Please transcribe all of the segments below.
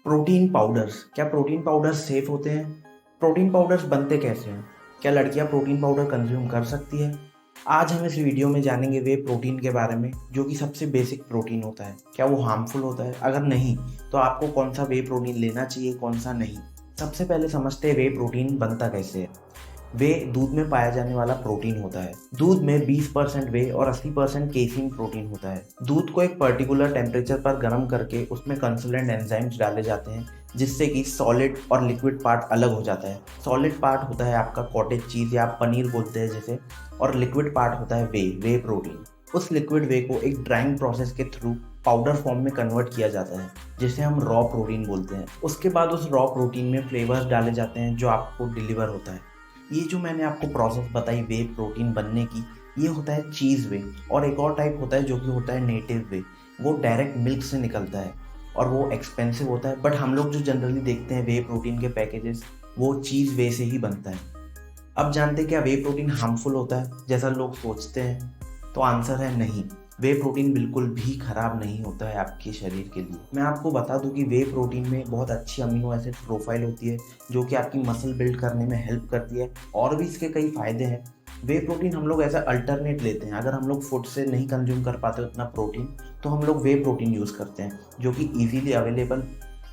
Protein powders, क्या protein powders safe होते हैं? प्रोटीन पाउडर्स बनते कैसे हैं? क्या लड़कियां प्रोटीन पाउडर कंज्यूम कर सकती है? आज हम इस वीडियो में जानेंगे वे प्रोटीन के बारे में, जो कि सबसे बेसिक प्रोटीन होता है। क्या वो हार्मफुल होता है? अगर नहीं, तो आपको कौन सा वे प्रोटीन लेना चाहिए, कौन सा नहीं। सबसे पहले समझते हैं वे प्रोटीन बनता कैसे है। वे दूध में पाया जाने वाला प्रोटीन होता है। दूध में 20% वे और 80% केसीन प्रोटीन होता है। दूध को एक पर्टिकुलर टेम्परेचर पर गर्म करके उसमें कंसोलेंट एंजाइम्स डाले जाते हैं, जिससे कि सॉलिड और लिक्विड पार्ट अलग हो जाता है। सॉलिड पार्ट होता है आपका कॉटेज चीज़ या आप पनीर बोलते हैं जैसे, और लिक्विड पार्ट होता है वे प्रोटीन। उस लिक्विड वे को एक ड्राइंग प्रोसेस के थ्रू पाउडर फॉर्म में कन्वर्ट किया जाता है, जिसे हम रॉ प्रोटीन बोलते हैं। उसके बाद उस रॉ प्रोटीन में फ्लेवर्स डाले जाते हैं जो आपको डिलीवर होता है। ये जो मैंने आपको प्रोसेस बताई वे प्रोटीन बनने की, ये होता है चीज़ वे। और एक और टाइप होता है जो कि होता है नेटिव वे। वो डायरेक्ट मिल्क से निकलता है और वो एक्सपेंसिव होता है, बट हम लोग जो जनरली देखते हैं वे प्रोटीन के पैकेजेस, वो चीज़ वे से ही बनता है। अब जानते हैं क्या वे प्रोटीन हार्मफुल होता है जैसा लोग सोचते हैं? तो आंसर है नहीं। वे प्रोटीन बिल्कुल भी खराब नहीं होता है आपके शरीर के लिए। मैं आपको बता दूं कि वे प्रोटीन में बहुत अच्छी अमीनो एसिड प्रोफाइल होती है, जो कि आपकी मसल बिल्ड करने में हेल्प करती है। और भी इसके कई फायदे हैं। वे प्रोटीन हम लोग एज अल्टरनेट लेते हैं। अगर हम लोग फूड से नहीं कंज्यूम कर पाते उतना प्रोटीन, तो हम लोग वे प्रोटीन यूज़ करते हैं, जो कि ईजीली अवेलेबल,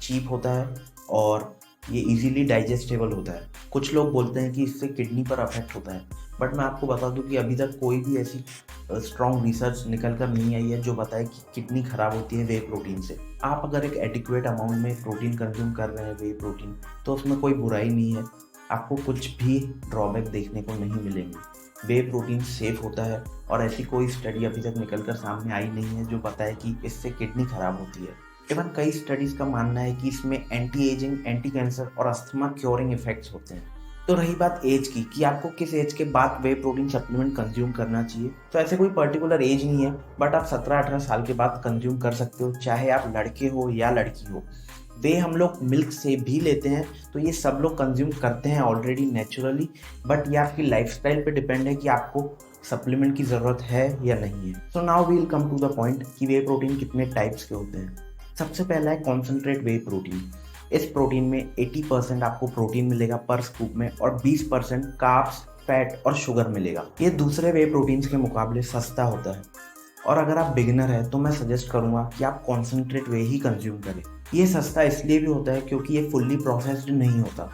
चीप होता है और ये इजीली डाइजेस्टेबल होता है। कुछ लोग बोलते हैं कि इससे किडनी पर अफेक्ट होता है, बट मैं आपको बता दूं कि अभी तक कोई भी ऐसी स्ट्रॉन्ग रिसर्च निकल कर नहीं आई है जो बताए कि किडनी खराब होती है वे प्रोटीन से। आप अगर एक एडिक्वेट अमाउंट में प्रोटीन कंज्यूम कर रहे हैं वे प्रोटीन, तो उसमें कोई बुराई नहीं है। आपको कुछ भी ड्रॉबैक देखने को नहीं मिलेंगे। वे प्रोटीन सेफ होता है और ऐसी कोई स्टडी अभी तक निकल कर सामने आई नहीं है जो बताए कि इससे किडनी खराब होती है। इवन कई स्टडीज का मानना है कि इसमें एंटी एजिंग, एंटी कैंसर और अस्थमा क्योरिंग इफेक्ट्स होते हैं। तो रही बात एज की कि आपको किस एज के बाद वे प्रोटीन सप्लीमेंट कंज्यूम करना चाहिए, तो ऐसे कोई पर्टिकुलर एज नहीं है, बट आप 17-18 साल के बाद कंज्यूम कर सकते हो, चाहे आप लड़के हो या लड़की हो। वे हम लोग मिल्क से भी लेते हैं, तो ये सब लोग कंज्यूम करते हैं ऑलरेडी नेचुरली, बट ये आपकी लाइफस्टाइल पे डिपेंड है कि आपको सप्लीमेंट की ज़रूरत है या नहीं है। So now we will come to the point कि वे प्रोटीन कितने टाइप्स के होते हैं। सबसे पहला है कॉन्सेंट्रेट वे प्रोटीन। इस प्रोटीन में 80% आपको प्रोटीन मिलेगा पर स्कूप में और 20% कार्ब्स, फैट और शुगर मिलेगा। ये दूसरे वे प्रोटीन्स के मुकाबले सस्ता होता है, और अगर आप बिगिनर हैं तो मैं सजेस्ट करूंगा कि आप कॉन्सेंट्रेट वे ही कंज्यूम करें। ये सस्ता इसलिए भी होता है क्योंकि ये फुल्ली प्रोसेस्ड नहीं होता।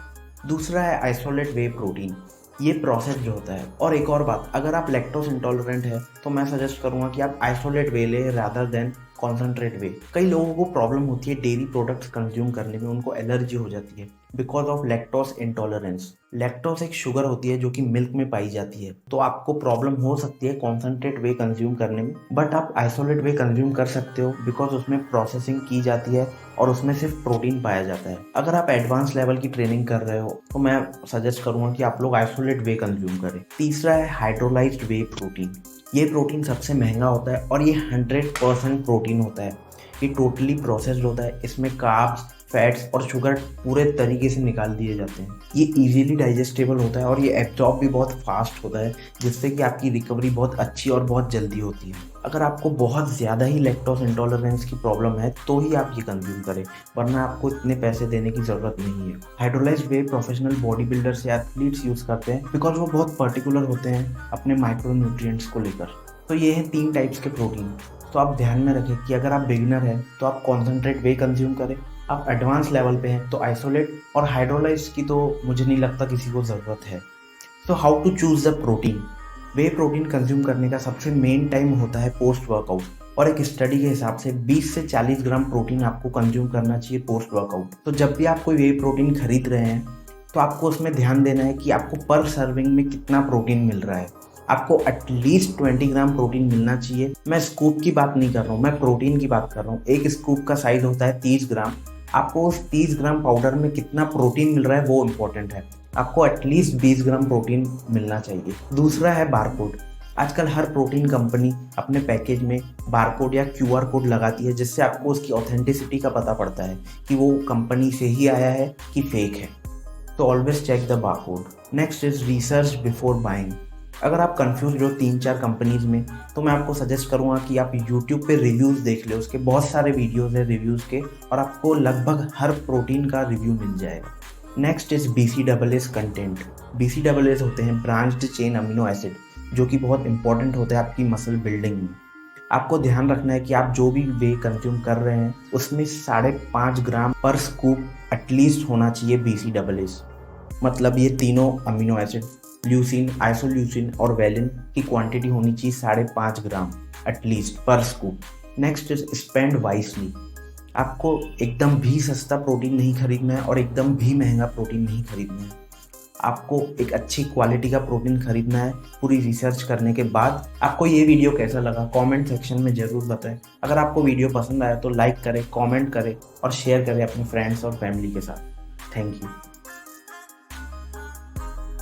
दूसरा है आइसोलेट वे प्रोटीन। ये प्रोसेस्ड होता है। और एक और बात, अगर आप लैक्टोज इंटॉलरेंट है तो मैं सजेस्ट करूंगा कि आप आइसोलेट वे ले रादर देन कॉन्सेंट्रेट वे। कई लोगों को प्रॉब्लम होती है डेयरी प्रोडक्ट्स कंज्यूम करने में, उनको एलर्जी हो जाती है because of lactose intolerance. Lactose एक शुगर होती है जो कि मिल्क में पाई जाती है, तो आपको प्रॉब्लम हो सकती है कॉन्सेंट्रेट वे कंज्यूम करने में, बट आप आइसोलेट वे कंज्यूम कर सकते हो बिकॉज उसमें प्रोसेसिंग की जाती है और उसमें सिर्फ प्रोटीन पाया जाता है। अगर आप एडवांस लेवल की ट्रेनिंग कर रहे हो तो मैं सजेस्ट करूंगा कि आप लोग आइसोलेट वे कंज्यूम करें। तीसरा है हाइड्रोलाइज्ड वे प्रोटीन। ये प्रोटीन सबसे महंगा होता है और ये 100% प्रोटीन होता है। ये टोटली प्रोसेस्ड होता है। इसमें कार्ब्स, फैट्स और शुगर पूरे तरीके से निकाल दिए जाते हैं। ये इजीली डाइजेस्टेबल होता है और ये एब्जॉर्ब भी बहुत फास्ट होता है, जिससे कि आपकी रिकवरी बहुत अच्छी और बहुत जल्दी होती है। अगर आपको बहुत ज़्यादा ही लैक्टोज इंटॉलरेंस की प्रॉब्लम है तो ही आप ये कंज्यूम करें, वरना आपको इतने पैसे देने की ज़रूरत नहीं है। हाइड्रोलाइज्ड वे प्रोफेशनल बॉडी बिल्डर्स या एथलीट्स यूज़ करते हैं बिकॉज वो बहुत पर्टिकुलर होते हैं अपने माइक्रो न्यूट्रिएंट्स को लेकर। तो ये हैं 3 टाइप्स के प्रोटीन। तो आप ध्यान में रखें कि अगर आप बिगिनर हैं तो आप कॉन्सेंट्रेट वे कंज्यूम करें, आप एडवांस लेवल पे हैं तो आइसोलेट, और हाइड्रोलाइज की तो मुझे नहीं लगता किसी को ज़रूरत है। तो how to choose the protein. Whey protein consume करने का सबसे मेन टाइम होता है पोस्ट वर्कआउट, और एक स्टडी के हिसाब से 20 से 40 ग्राम प्रोटीन आपको कंज्यूम करना चाहिए पोस्ट वर्कआउट। तो जब भी आप कोई वे प्रोटीन खरीद रहे हैं तो आपको उसमें ध्यान देना है कि आपको पर सर्विंग में कितना प्रोटीन मिल रहा है। आपको एटलीस्ट 20 ग्राम प्रोटीन मिलना चाहिए। मैं स्कूप की बात नहीं कर रहा हूँ, मैं प्रोटीन की बात कर रहा हूँ। एक स्कूप का साइज होता है 30 ग्राम। आपको उस 30 ग्राम पाउडर में कितना प्रोटीन मिल रहा है वो इम्पोर्टेंट है। आपको एटलीस्ट 20 ग्राम प्रोटीन मिलना चाहिए। दूसरा है बारकोड। आजकल हर प्रोटीन कंपनी अपने पैकेज में बारकोड या क्यूआर कोड लगाती है, जिससे आपको उसकी ऑथेंटिसिटी का पता पड़ता है कि वो कंपनी से ही आया है कि फेक है। तो always check the barcode. Next is research before buying. अगर आप कंफ्यूज हो 3-4 कंपनीज में, तो मैं आपको सजेस्ट करूँगा कि आप यूट्यूब पे रिव्यूज़ देख लें, उसके बहुत सारे वीडियोज़ हैं रिव्यूज़ के, और आपको लगभग हर प्रोटीन का रिव्यू मिल जाएगा। Next is BCAAs content. BCAAs होते हैं ब्रांच्ड चेन अमीनो एसिड, जो कि बहुत इंपॉर्टेंट होते हैं आपकी मसल बिल्डिंग में। आपको ध्यान रखना है कि आप जो भी वे कंज्यूम कर रहे हैं उसमें 5.5 ग्राम पर स्कूप एटलीस्ट होना चाहिए BCAAs। मतलब ये तीनों अमीनो एसिड ल्यूसीन, आइसोल्यूसिन और वेलिन की क्वांटिटी होनी चाहिए 5.5 ग्राम एटलीस्ट पर scoop. Next is spend wisely. आपको एकदम भी सस्ता प्रोटीन नहीं खरीदना है और एकदम भी महंगा प्रोटीन नहीं खरीदना है। आपको एक अच्छी क्वालिटी का प्रोटीन खरीदना है पूरी रिसर्च करने के बाद। आपको ये वीडियो कैसा लगा कमेंट सेक्शन में ज़रूर बताएं। अगर आपको वीडियो पसंद आया तो लाइक करें, कमेंट करें और शेयर करें अपने फ्रेंड्स और फैमिली के साथ। Thank you.